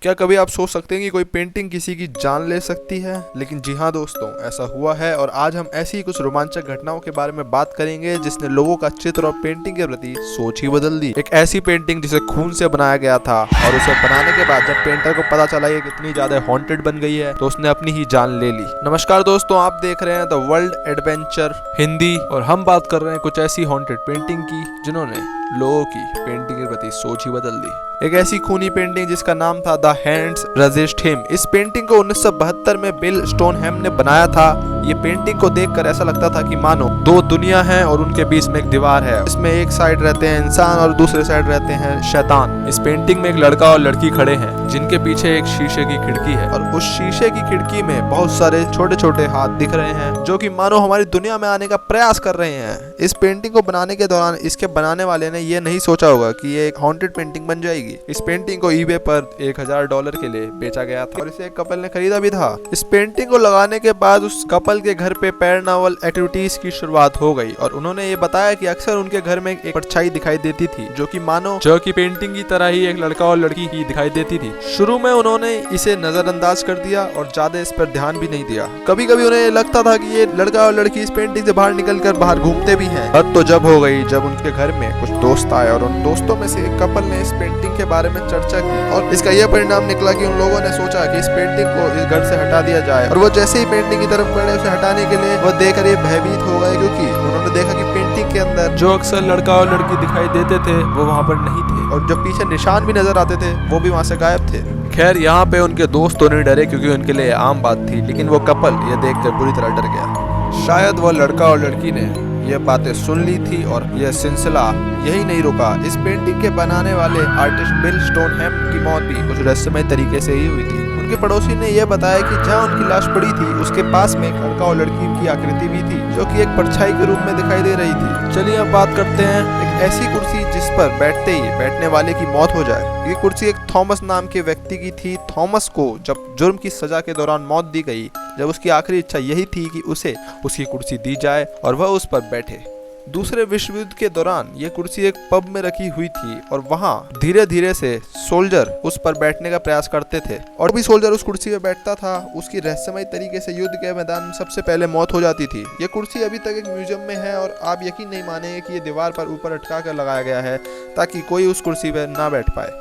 क्या कभी आप सोच सकते हैं कि कोई पेंटिंग किसी की जान ले सकती है? लेकिन जी हाँ दोस्तों, ऐसा हुआ है और आज हम ऐसी ही कुछ रोमांचक घटनाओं के बारे में बात करेंगे जिसने लोगों का चित्र और पेंटिंग के प्रति सोच ही बदल दी। एक ऐसी पेंटिंग जिसे खून से बनाया गया था और उसे बनाने के बाद जब पेंटर को पता चला ये कितनी ज्यादा हॉन्टेड बन गई है तो उसने अपनी ही जान ले ली। नमस्कार दोस्तों, आप देख रहे हैं द वर्ल्ड एडवेंचर हिंदी और हम बात कर रहे हैं कुछ ऐसी हॉन्टेड पेंटिंग की जिन्होंने लोगों की पेंटिंग के प्रति सोच ही बदल दी। एक ऐसी खूनी पेंटिंग जिसका नाम था द हैंड्स रेजिस्ट हिम। इस पेंटिंग को 1972 में बिल स्टोनहैम ने बनाया था। ये पेंटिंग को देखकर ऐसा लगता था कि मानो दो दुनिया हैं और उनके बीच में एक दीवार है। इसमें एक साइड रहते हैं इंसान और दूसरे साइड रहते हैं शैतान। इस पेंटिंग में एक लड़का और लड़की खड़े हैं जिनके पीछे एक शीशे की खिड़की है और उस शीशे की खिड़की में बहुत सारे छोटे छोटे हाथ दिख रहे हैं जो कि मानो हमारी दुनिया में आने का प्रयास कर रहे हैं। इस पेंटिंग को बनाने के दौरान इसके बनाने वाले ने ये नहीं सोचा होगा कि ये एक हॉन्टेड पेंटिंग बन जाएगी। इस पेंटिंग को ईबे पर $1000 के लिए बेचा गया था और इसे एक कपल ने खरीदा भी था। इस पेंटिंग को लगाने के बाद उस कपल के घर पे पैरानॉर्मल एक्टिविटीज की शुरुआत हो गई और उन्होंने ये बताया कि अक्सर उनके घर में एक परछाई दिखाई देती थी जो कि मानो जो की पेंटिंग की तरह ही एक लड़का और लड़की की दिखाई देती थी। शुरू में उन्होंने इसे नजरअंदाज कर दिया और ज्यादा इस पर ध्यान भी नहीं दिया। कभी कभी उन्हें लगता था कि ये लड़का और लड़की इस पेंटिंग से बाहर निकलकर बाहर घूमते भी हैं। हद तो जब हो गई जब उनके घर में कुछ दोस्त आए और उन दोस्तों में से एक कपल ने इस पेंटिंग के बारे में चर्चा की और इसका यह परिणाम निकला कि उन लोगों ने सोचा कि इस पेंटिंग को इस घर से हटा दिया जाए। और वो जैसे ही पेंटिंग की तरफ बढ़े उसे हटाने के लिए वो देखकर ये भयभीत हो गए क्योंकि उन्होंने देखा कि पेंटिंग के अंदर जो अक्सर लड़का और लड़की दिखाई देते थे वो वहाँ पर नहीं थे और जो पीछे निशान भी नजर आते थे वो भी वहाँ से गायब थे। खैर यहाँ पे उनके दोस्त तो नहीं डरे क्योंकि उनके लिए आम बात थी, लेकिन वो कपल ये देखकर बुरी तरह डर गया। शायद वो लड़का और लड़की ने ये बातें सुन ली थी और यह सिलसिला यही नहीं रुका। इस पेंटिंग के बनाने वाले आर्टिस्ट बिल स्टोनहैम की मौत भी कुछ रहस्यमय तरीके से ही हुई थी। उनके पड़ोसी ने यह बताया कि जहां उनकी लाश पड़ी थी उसके पास में एक लड़का और लड़की की आकृति भी थी जो कि एक परछाई के रूप में दिखाई दे रही थी। चलिए अब बात करते हैं एक ऐसी कुर्सी जिस पर बैठते ही बैठने वाले की मौत हो जाए। ये कुर्सी एक थॉमस नाम के व्यक्ति की थी। थॉमस को जब जुर्म की सजा के दौरान मौत दी गई, जब उसकी आखिरी इच्छा यही थी कि उसे उसकी कुर्सी दी जाए और वह उस पर बैठे। दूसरे विश्व युद्ध के दौरान यह कुर्सी एक पब में रखी हुई थी और वहां धीरे धीरे से सोल्जर उस पर बैठने का प्रयास करते थे और भी सोल्जर उस कुर्सी पे बैठता था उसकी रहस्यमय तरीके से युद्ध के मैदान में सबसे पहले मौत हो जाती थी। यह कुर्सी अभी तक एक म्यूजियम में है और आप यकीन नहीं मानेंगे कि ये दीवार पर ऊपर अटका कर लगाया गया है ताकि कोई उस कुर्सी पर ना बैठ पाए।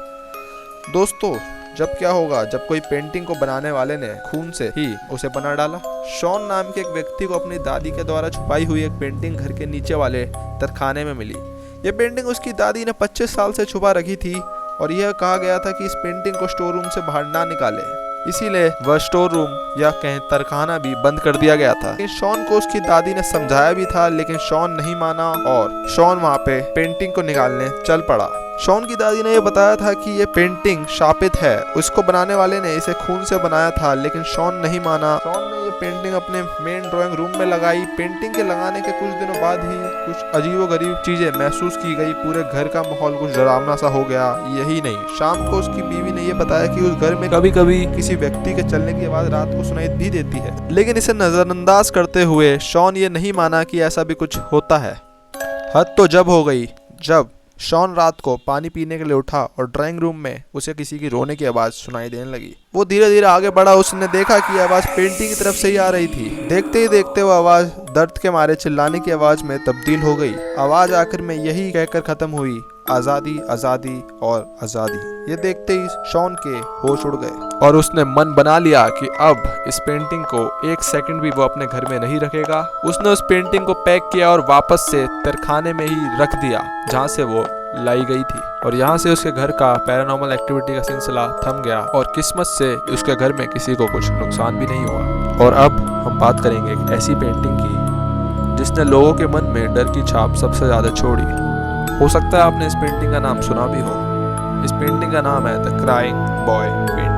दोस्तों, जब क्या होगा जब कोई पेंटिंग को बनाने वाले ने खून से ही उसे बना डाला। शॉन नाम के एक व्यक्ति को अपनी दादी के द्वारा छुपाई हुई एक पेंटिंग घर के नीचे वाले तरखाने में मिली। यह पेंटिंग उसकी दादी ने 25 साल से छुपा रखी थी और यह कहा गया था कि इस पेंटिंग को स्टोर रूम से बाहर ना निकाले, इसीलिए वह स्टोर रूम या कहीं तरखाना भी बंद कर दिया गया था। शॉन को उसकी दादी ने समझाया भी था लेकिन शॉन नहीं माना और शॉन वहाँ पे पेंटिंग को निकालने चल पड़ा। शॉन की दादी ने यह बताया था कि यह पेंटिंग शापित है। उसको बनाने वाले ने इसे खून से बनाया था लेकिन शॉन नहीं माना। शॉन ने यह पेंटिंग अपने मेन ड्राइंग रूम में लगाई। पेंटिंग के लगाने के कुछ दिनों बाद ही कुछ अजीबोगरीब चीजें महसूस की गई। पूरे घर का माहौल कुछ डरावना सा हो गया। यही नहीं, शाम को उसकी बीवी ने यह बताया कि उस घर में कभी कभी किसी व्यक्ति के चलने की आवाज रात को सुनाई भी देती है, लेकिन इसे नजरअंदाज करते हुए शॉन ये नहीं माना कि ऐसा भी कुछ होता है। हद तो जब हो गई जब शॉन रात को पानी पीने के लिए उठा और ड्राइंग रूम में उसे किसी की रोने की आवाज सुनाई देने लगी। वो धीरे धीरे आगे बढ़ा। उसने देखा कि आवाज पेंटिंग की तरफ से ही आ रही थी। देखते ही देखते वो आवाज दर्द के मारे चिल्लाने की आवाज में तब्दील हो गई। आवाज आखिर में यही कहकर खत्म हुई, आजादी आजादी और आजादी। ये देखते ही शॉन के होश उड़ गए और उसने मन बना लिया कि अब इस पेंटिंग को एक सेकंड भी वो अपने घर में नहीं रखेगा। उसने उस पेंटिंग को पैक किया और वापस से तरखाने में ही रख दिया जहाँ से वो लाई गई थी और यहाँ से उसके घर का पैरानॉर्मल एक्टिविटी का सिलसिला थम गया और किस्मत से उसके घर में किसी को कुछ नुकसान भी नहीं हुआ। और अब हम बात करेंगे एक ऐसी पेंटिंग की जिसने लोगों के मन में डर की छाप सबसे ज्यादा छोड़ी। हो सकता है आपने इस पेंटिंग का नाम सुना भी हो। इस पेंटिंग का नाम है द क्राइंग बॉय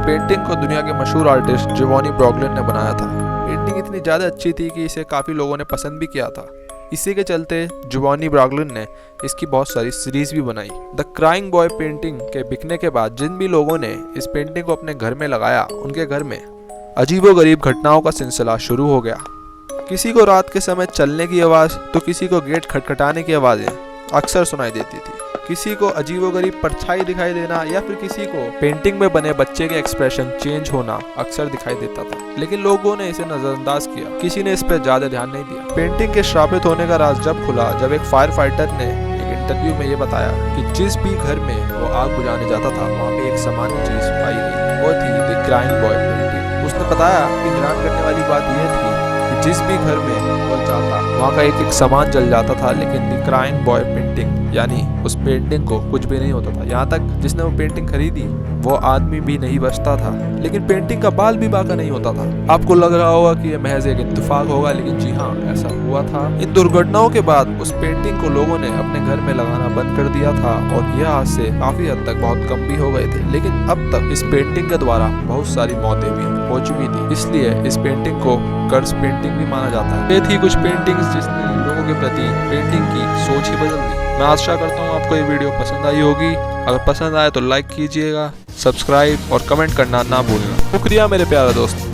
पेंटिंग को दुनिया के मशहूर आर्टिस्ट जियोनी ब्रॉगलिन ने बनाया था। पेंटिंग इतनी ज़्यादा अच्छी थी कि इसे काफ़ी लोगों ने पसंद भी किया था। इसी के चलते जियोनी ब्रॉगलिन ने इसकी बहुत सारी सीरीज भी बनाई। द क्राइंग बॉय पेंटिंग के बिकने के बाद जिन भी लोगों ने इस पेंटिंग को अपने घर में लगाया उनके घर में अजीबोगरीब घटनाओं का सिलसिला शुरू हो गया। किसी को रात के समय चलने की आवाज़ तो किसी को गेट खटखटाने की आवाज़ें अक्सर सुनाई देती थी। किसी को अजीबोगरीब परछाई दिखाई देना या फिर किसी को पेंटिंग में बने बच्चे के एक्सप्रेशन चेंज होना अक्सर दिखाई देता था, लेकिन लोगों ने इसे नजरअंदाज किया। किसी ने इस पर ज्यादा ध्यान नहीं दिया। पेंटिंग के श्रापित होने का राज जब खुला, जब एक फायर फाइटर ने इंटरव्यू में ये बताया कि जिस भी घर में वो आग बुझाने जाता था वहाँ पे एक सामान्य चीज पाई गई, वो थी द क्राइंग बॉय पेंटिंग। उसने बताया कि हैरान करने वाली बात यह थी कि जिस भी घर में वो जाता वहाँ का एक सामान जल जाता था, लेकिन द क्राइंग बॉय पेंटिंग यानी उस पेंटिंग को कुछ भी नहीं होता था। यहाँ तक जिसने वो पेंटिंग खरीदी वो आदमी भी नहीं बचता था, लेकिन पेंटिंग का बाल भी बाका नहीं होता था। आपको लग रहा होगा कि यह महज एक इत्तेफाक होगा, लेकिन जी हाँ, ऐसा हुआ था। इन दुर्घटनाओं के बाद उस पेंटिंग को लोगों ने अपने घर में लगाना बंद कर दिया था और यह आज से काफी हद तक बहुत कम भी हो गए थे। लेकिन अब तक इस पेंटिंग के द्वारा बहुत सारी मौतें भी हो चुकी थी, इसलिए इस पेंटिंग को कर्स पेंटिंग भी माना जाता है। ये थी कुछ पेंटिंग्स जिसने लोगों के प्रति पेंटिंग की सोच ही बदल दी। मैं आशा करता हूँ आपको ये वीडियो पसंद आई होगी। अगर पसंद आए तो लाइक कीजिएगा, सब्सक्राइब और कमेंट करना ना भूलना। शुक्रिया मेरे प्यारे दोस्त।